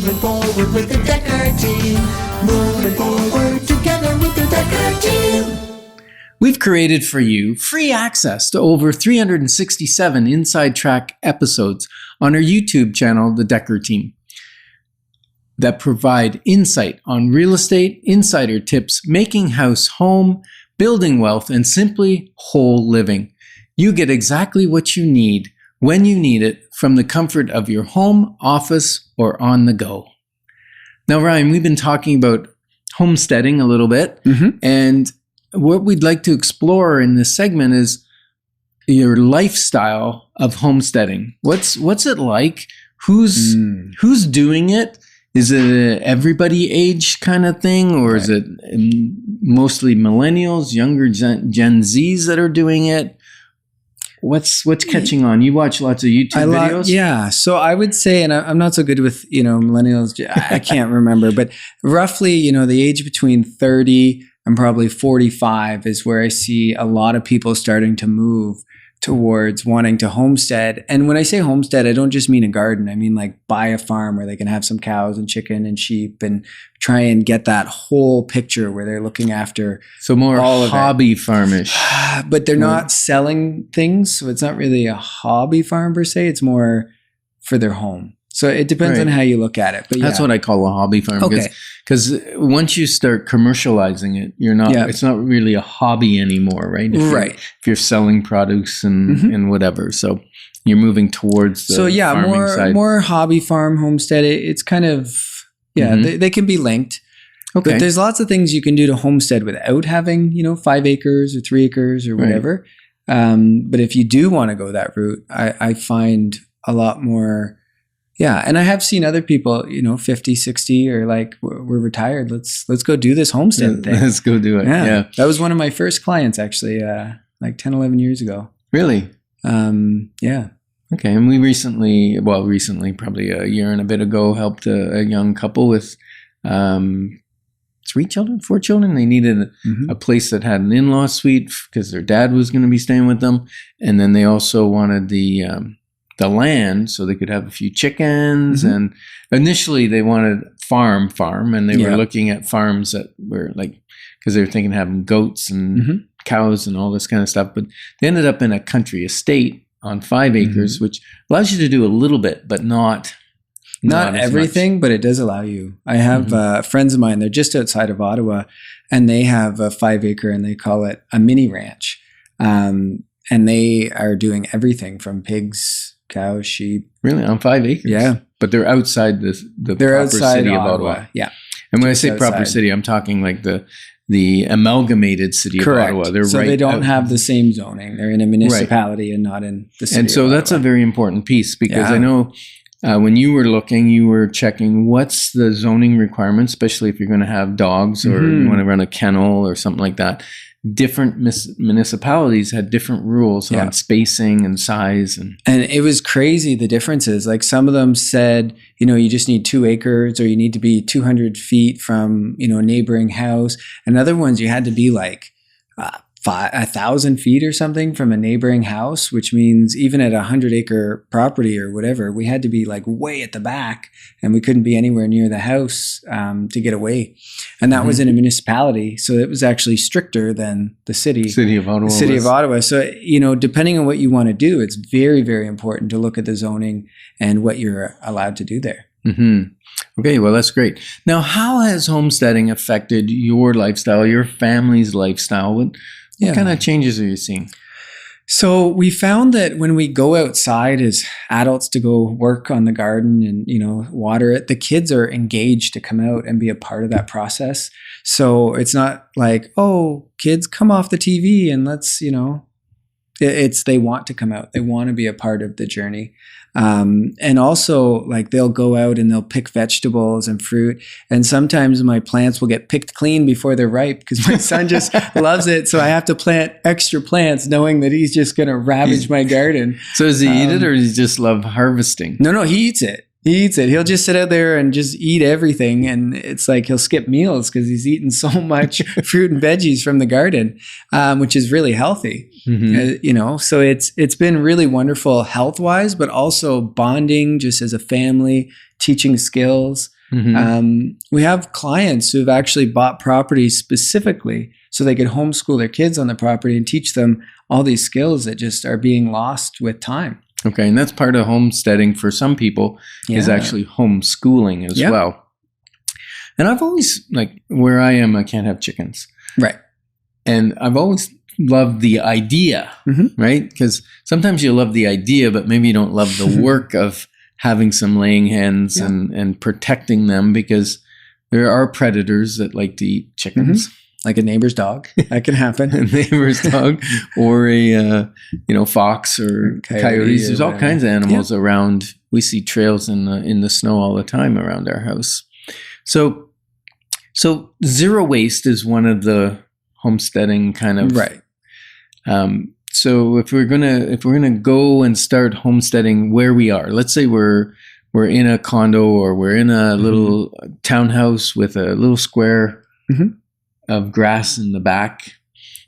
Moving forward with the Dekker Team. Moving forward together with the Dekker Team. We've created for you free access to over 367 Inside Track episodes on our YouTube channel, the Dekker Team, that provide insight on real estate, insider tips, making house home, building wealth, and simply whole living. You get exactly what you need when you need it from the comfort of your home, office, or on the go. Now, Ryan, we've been talking about homesteading a little bit, and what we'd like to explore in this segment is your lifestyle of homesteading. What's it like? Who's doing it? Is it a everybody age kind of thing, or is it mostly millennials, younger Gen Zs that are doing it? What's catching on? You watch lots of YouTube videos? Yeah. So I would say, and I'm not so good with, millennials. I can't remember, but roughly, the age between 30 and probably 45 is where I see a lot of people starting to move towards wanting to homestead. And when I say homestead, I don't just mean a garden. I mean like buy a farm where they can have some cows and chicken and sheep and try and get that whole picture where they're looking after more all hobby farmish. But they're not selling things. So it's not really a hobby farm per se. It's more for their home. So it depends on how you look at it. But that's what I call a hobby farm. Because once you start commercializing it, it's not really a hobby anymore, right? If you're selling produce and whatever. So you're moving towards the farming side. More hobby farm, homestead. It's kind of, they can be linked. Okay. But there's lots of things you can do to homestead without having, 5 acres or 3 acres or whatever. But if you do want to go that route, I find a lot more. Yeah. And I have seen other people, 50, 60 or like, we're retired. Let's go do this homestead thing. Let's go do it. Yeah. That was one of my first clients actually, like 10, 11 years ago. Really? Yeah. Okay. And we recently, probably a year and a bit ago, helped a young couple with 4 children. They needed a place that had an in-law suite because their dad was going to be staying with them. And then they also wanted the land so they could have a few chickens. And initially they wanted farm, and they were looking at farms that were like, because they were thinking of having goats and cows and all this kind of stuff. But they ended up in a country estate on 5 acres, which allows you to do a little bit, but not everything, but it does allow you. I have friends of mine, they're just outside of Ottawa, and they have a 5 acre and they call it a mini ranch. And they are doing everything from pigs, cows, sheep. Really? On 5 acres? Yeah. But they're outside the proper city of Ottawa. Yeah. And when I say proper city, I'm talking like the amalgamated city of Ottawa. They don't have the same zoning. They're in a municipality and not in the city. And so that's a very important piece because I know when you were looking, you were checking what's the zoning requirements, especially if you're going to have dogs or you want to run a kennel or something like that. Different municipalities had different rules on spacing and size. And it was crazy, the differences. Like some of them said, you just need 2 acres or you need to be 200 feet from, a neighboring house. And other ones you had to be like 1,000 feet or something from a neighboring house, which means even at 100-acre property or whatever, we had to be like way at the back and we couldn't be anywhere near the house to get away. And that was in a municipality. So it was actually stricter than the city of Ottawa. So, depending on what you want to do, it's very, very important to look at the zoning and what you're allowed to do there. Okay, well, that's great. Now, how has homesteading affected your lifestyle, your family's lifestyle? What kind of changes are you seeing? So we found that when we go outside as adults to go work on the garden and, water it, the kids are engaged to come out and be a part of that process. So it's not like, oh, kids, come off the TV and let's, they want to come out. They want to be a part of the journey. And also like they'll go out and they'll pick vegetables and fruit. And sometimes my plants will get picked clean before they're ripe because my son just loves it. So I have to plant extra plants knowing that he's just going to ravage my garden. So does he eat it or does he just love harvesting? No, he eats it. He eats it. He'll just sit out there and just eat everything. And it's like he'll skip meals because he's eaten so much fruit and veggies from the garden, which is really healthy. So it's been really wonderful health-wise, but also bonding just as a family, teaching skills. We have clients who've actually bought properties specifically so they could homeschool their kids on the property and teach them all these skills that just are being lost with time. Okay, and that's part of homesteading for some people is actually homeschooling as well. And I've always, like where I am, I can't have chickens. Right. And I've always loved the idea, right? Because sometimes you love the idea, but maybe you don't love the work of having some laying hens and protecting them, because there are predators that like to eat chickens. Like a neighbor's dog. That can happen. A neighbor's dog, or a fox or coyotes. There's all kinds of animals around. We see trails in the snow all the time around our house. So zero waste is one of the homesteading kind of right. So if we're gonna go and start homesteading where we are, let's say we're in a condo or we're in a little townhouse with a little square of grass in the back.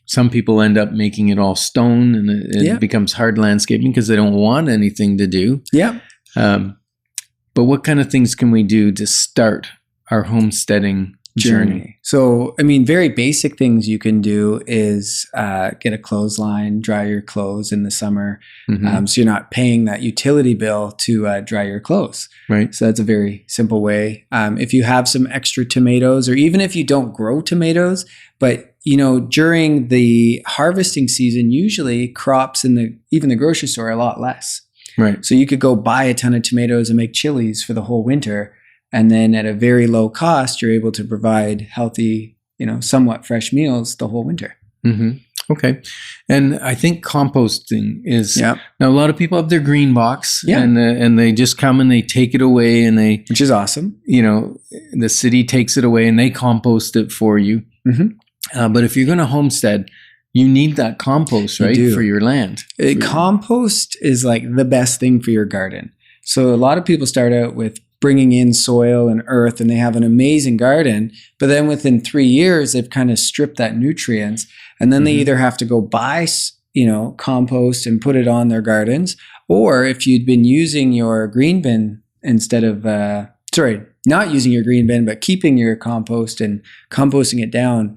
Some people end up making it all stone, and it becomes hard landscaping because they don't want anything to do. Yeah. But what kind of things can we do to start our homesteading journey? So, I mean, very basic things you can do is get a clothesline, dry your clothes in the summer. So you're not paying that utility bill to dry your clothes. Right. So that's a very simple way. If you have some extra tomatoes, or even if you don't grow tomatoes, but during the harvesting season, usually crops in even the grocery store are a lot less. Right. So you could go buy a ton of tomatoes and make chilies for the whole winter. And then at a very low cost, you're able to provide healthy, somewhat fresh meals the whole winter. Okay. And I think composting is, now a lot of people have their green box and they just come and they take it away, and which is awesome. The city takes it away and they compost it for you. But if you're going to homestead, you need that compost, right? For your land. Compost is like the best thing for your garden. So a lot of people start out with bringing in soil and earth, and they have an amazing garden, but then within 3 years, they've kind of stripped that nutrients, and then they either have to go buy, compost and put it on their gardens, or if you'd been using your green bin instead of, not using your green bin, but keeping your compost and composting it down,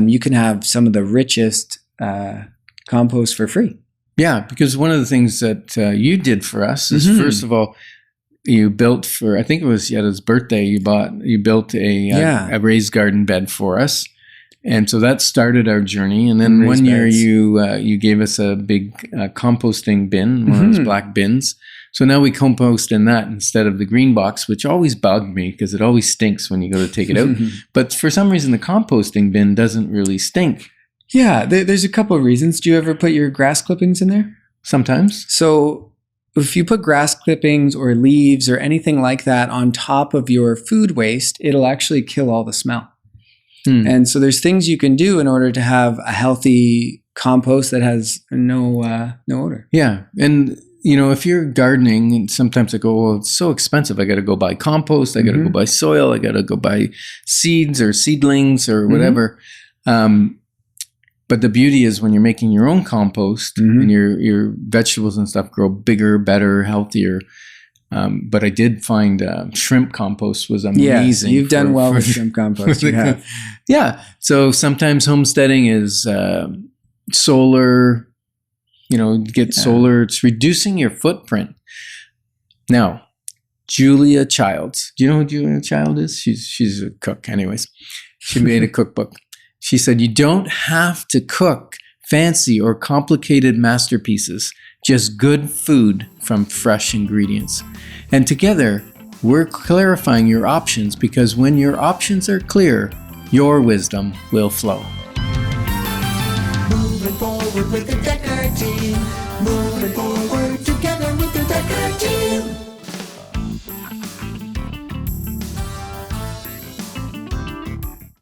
you can have some of the richest compost for free. Yeah, because one of the things that you did for us is, first of all, you built for, I think it was Yetta's birthday, you built a raised garden bed for us. And so that started our journey. And then one year you gave us a big composting bin, one of those black bins. So now we compost in that instead of the green box, which always bugged me because it always stinks when you go to take it out. But for some reason, the composting bin doesn't really stink. Yeah, there's a couple of reasons. Do you ever put your grass clippings in there? Sometimes. So if you put grass clippings or leaves or anything like that on top of your food waste, it'll actually kill all the smell. And so there's things you can do in order to have a healthy compost that has no odor. Yeah. And, if you're gardening, and sometimes I go, well, it's so expensive. I got to go buy compost. I got to go buy soil. I got to go buy seeds or seedlings or whatever. But the beauty is when you're making your own compost and your vegetables and stuff grow bigger, better, healthier. But I did find shrimp compost was amazing. Yeah, you've done well with shrimp compost. You have. Yeah. So sometimes homesteading is solar, get solar. It's reducing your footprint. Now, Julia Childs. Do you know who Julia Child is? She's a cook. Anyways, she made a cookbook. She said, you don't have to cook fancy or complicated masterpieces, just good food from fresh ingredients. And together, we're clarifying your options, because when your options are clear, your wisdom will flow. Moving forward with the Dekker Team.